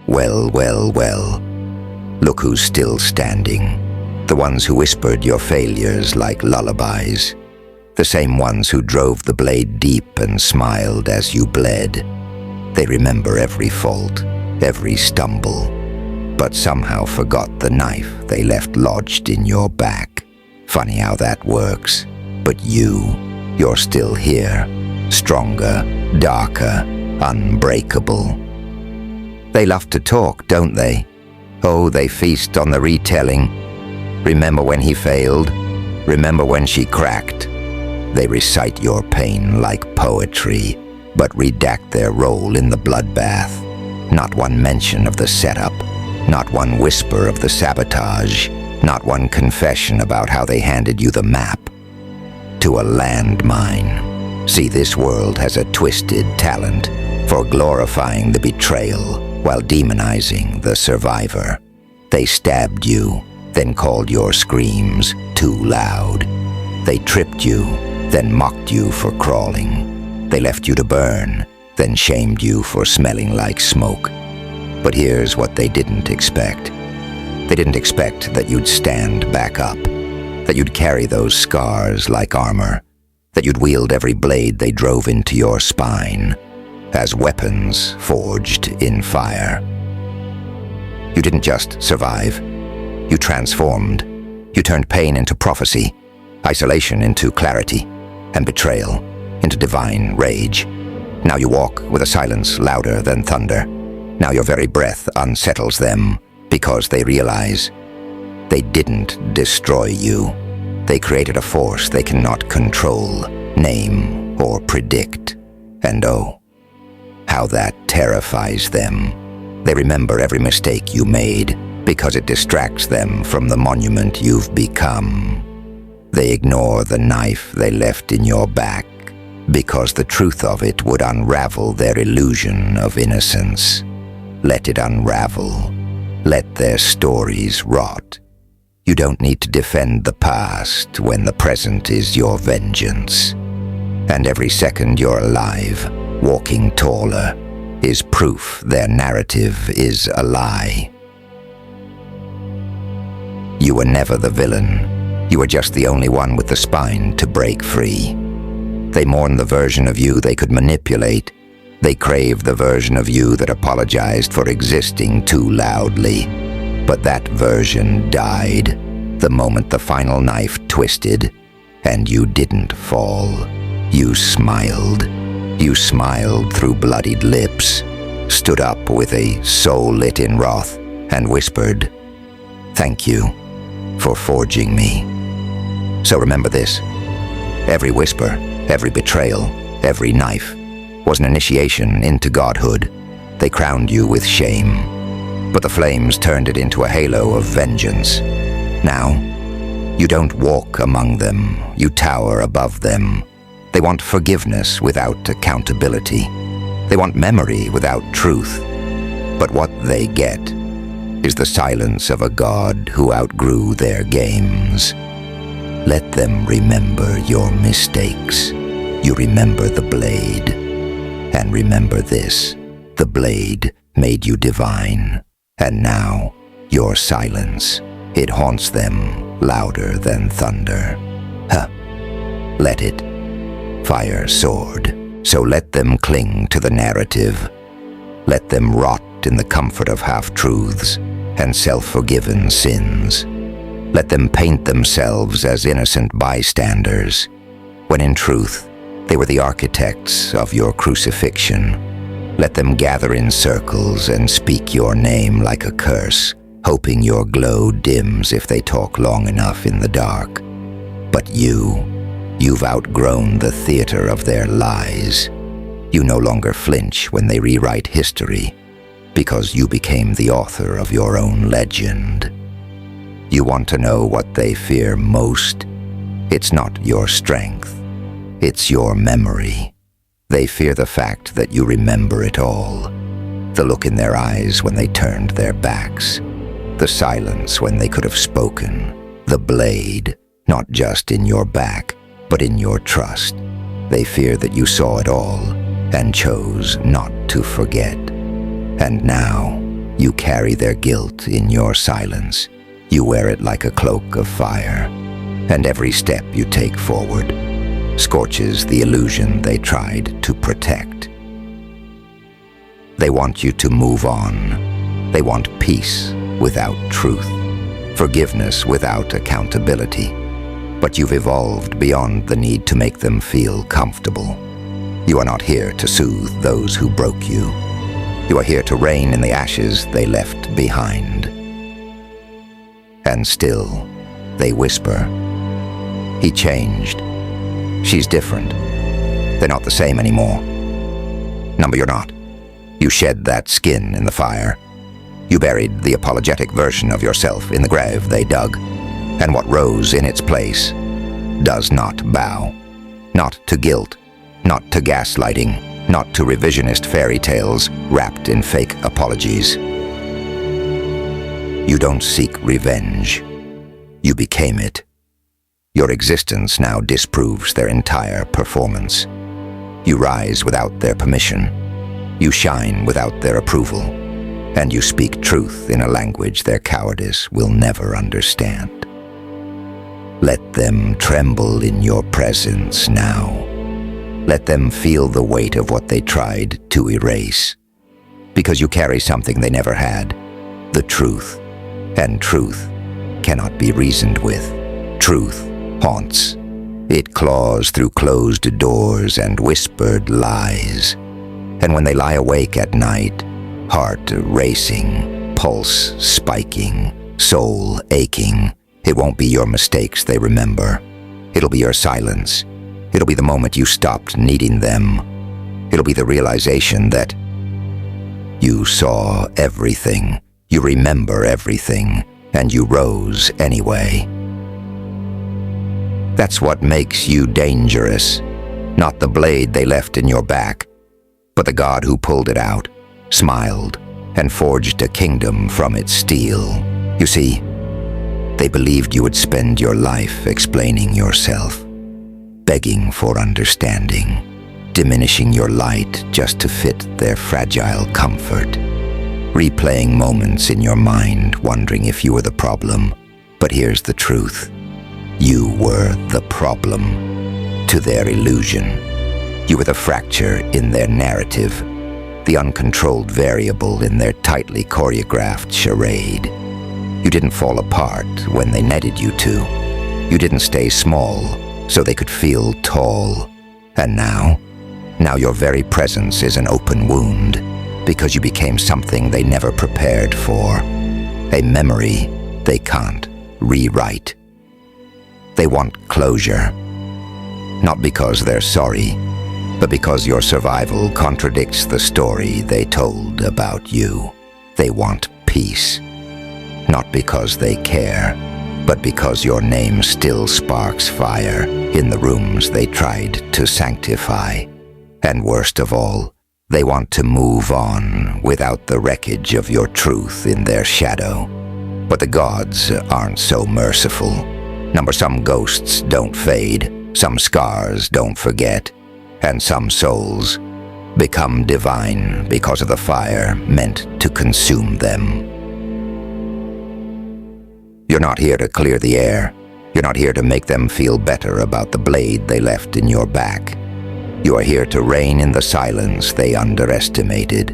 Well, well, well. Look who's still standing. The ones who whispered your failures like lullabies. The same ones who drove the blade deep and smiled as you bled. They remember every fault, every stumble, but somehow forgot the knife they left lodged in your back. Funny how that works. But you're still here, stronger, darker, unbreakable. They love to talk, don't they? Oh, they feast on the retelling. Remember when he failed? Remember when she cracked? They recite your pain like poetry, but redact their role in the bloodbath. Not one mention of the setup, not one whisper of the sabotage, not one confession about how they handed you the map to a landmine. See, this world has a twisted talent for glorifying the betrayal while demonizing the survivor. They stabbed you, then called your screams too loud. They tripped you, then mocked you for crawling. They left you to burn, then shamed you for smelling like smoke. But here's what they didn't expect. They didn't expect that you'd stand back up, that you'd carry those scars like armor, that you'd wield every blade they drove into your spine as weapons forged in fire. You didn't just survive. You transformed. You turned pain into prophecy, isolation into clarity, and betrayal into divine rage. Now you walk with a silence louder than thunder. Now your very breath unsettles them because they realize they didn't destroy you. They created a force they cannot control, name, or predict. And oh, how that terrifies them. They remember every mistake you made because it distracts them from the monument you've become. They ignore the knife they left in your back because the truth of it would unravel their illusion of innocence. Let it unravel. Let their stories rot. You don't need to defend the past when the present is your vengeance. And every second you're alive, walking taller, is proof their narrative is a lie. You were never the villain. You were just the only one with the spine to break free. They mourn the version of you they could manipulate. They crave the version of you that apologized for existing too loudly. But that version died the moment the final knife twisted, and you didn't fall. You smiled. You smiled through bloodied lips, stood up with a soul lit in wrath, and whispered, "Thank you for forging me." So remember this. Every whisper, every betrayal, every knife was an initiation into godhood. They crowned you with shame, but the flames turned it into a halo of vengeance. Now, you don't walk among them, you tower above them. They want forgiveness without accountability. They want memory without truth. But what they get is the silence of a god who outgrew their games. Let them remember your mistakes. You remember the blade. And remember this, the blade made you divine. And now, your silence, it haunts them louder than thunder. Let it. Fire sword. So let them cling to the narrative. Let them rot in the comfort of half-truths and self-forgiven sins. Let them paint themselves as innocent bystanders, when in truth, they were the architects of your crucifixion. Let them gather in circles and speak your name like a curse, hoping your glow dims if they talk long enough in the dark. But you've outgrown the theater of their lies. You no longer flinch when they rewrite history, because you became the author of your own legend. You want to know what they fear most? It's not your strength. It's your memory. They fear the fact that you remember it all. The look in their eyes when they turned their backs. The silence when they could have spoken. The blade, not just in your back, but in your trust. They fear that you saw it all and chose not to forget. And now, You carry their guilt in your silence. You wear it like a cloak of fire. And every step you take forward scorches the illusion they tried to protect. They want you to move on. They want peace without truth, forgiveness without accountability. But you've evolved beyond the need to make them feel comfortable. You are not here to soothe those who broke you. You are here to reign in the ashes they left behind. And still, they whisper, "He changed. She's different. They're not the same anymore." No, you're not. You shed that skin in the fire. You buried the apologetic version of yourself in the grave they dug. And what rose in its place does not bow. Not to guilt, not to gaslighting, not to revisionist fairy tales wrapped in fake apologies. You don't seek revenge. You became it. Your existence now disproves their entire performance. You rise without their permission. You shine without their approval. And you speak truth in a language their cowardice will never understand. Let them tremble in your presence now. Let them feel the weight of what they tried to erase. Because you carry something they never had, the truth. And truth cannot be reasoned with. Truth haunts. It claws through closed doors and whispered lies. And when they lie awake at night, heart racing, pulse spiking, soul aching, it won't be your mistakes they remember. It'll be your silence. It'll be the moment you stopped needing them. It'll be the realization that you saw everything, you remember everything, and you rose anyway. That's what makes you dangerous. Not the blade they left in your back, but the God who pulled it out, smiled, and forged a kingdom from its steel. You see, they believed you would spend your life explaining yourself, begging for understanding, diminishing your light just to fit their fragile comfort, replaying moments in your mind, wondering if you were the problem. But here's the truth. You were the problem to their illusion. You were the fracture in their narrative, the uncontrolled variable in their tightly choreographed charade. You didn't fall apart when they netted you to. You didn't stay small so they could feel tall. And now your very presence is an open wound because you became something they never prepared for. A memory they can't rewrite. They want closure. Not because they're sorry, but because your survival contradicts the story they told about you. They want peace. Not because they care, but because your name still sparks fire in the rooms they tried to sanctify. And worst of all, they want to move on without the wreckage of your truth in their shadow. But the gods aren't so merciful. Some ghosts don't fade, some scars don't forget, and some souls become divine because of the fire meant to consume them. You're not here to clear the air. You're not here to make them feel better about the blade they left in your back. You are here to reign in the silence they underestimated.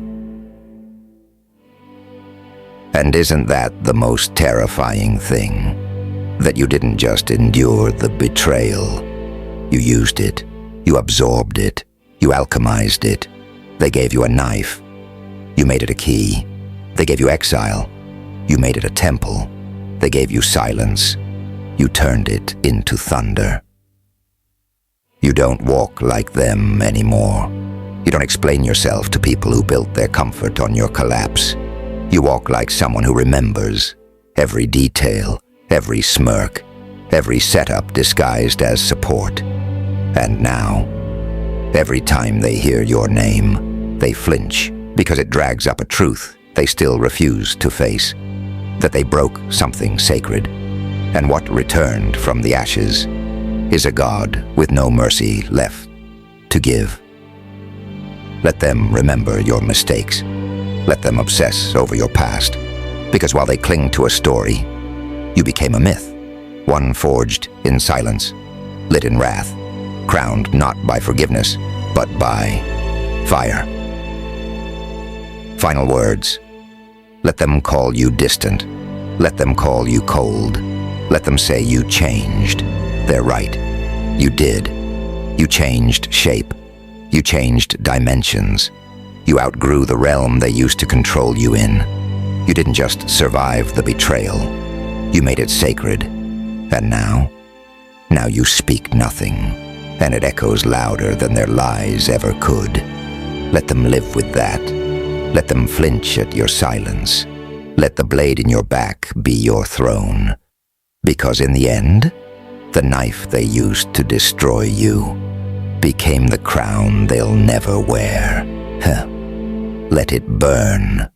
And isn't that the most terrifying thing? That you didn't just endure the betrayal. You used it. You absorbed it. You alchemized it. They gave you a knife. You made it a key. They gave you exile. You made it a temple. They gave you silence. You turned it into thunder. You don't walk like them anymore. You don't explain yourself to people who built their comfort on your collapse. You walk like someone who remembers every detail, every smirk, every setup disguised as support. And now, every time they hear your name, they flinch because it drags up a truth they still refuse to face. That they broke something sacred, and what returned from the ashes is a God with no mercy left to give. Let them remember your mistakes. Let them obsess over your past, because while they cling to a story, you became a myth, one forged in silence, lit in wrath, crowned not by forgiveness, but by fire. Final words. Let them call you distant. Let them call you cold. Let them say you changed. They're right. You did. You changed shape. You changed dimensions. You outgrew the realm they used to control you in. You didn't just survive the betrayal. You made it sacred. And now? Now you speak nothing, and it echoes louder than their lies ever could. Let them live with that. Let them flinch at your silence. Let the blade in your back be your throne. Because in the end, the knife they used to destroy you became the crown they'll never wear. Let it burn.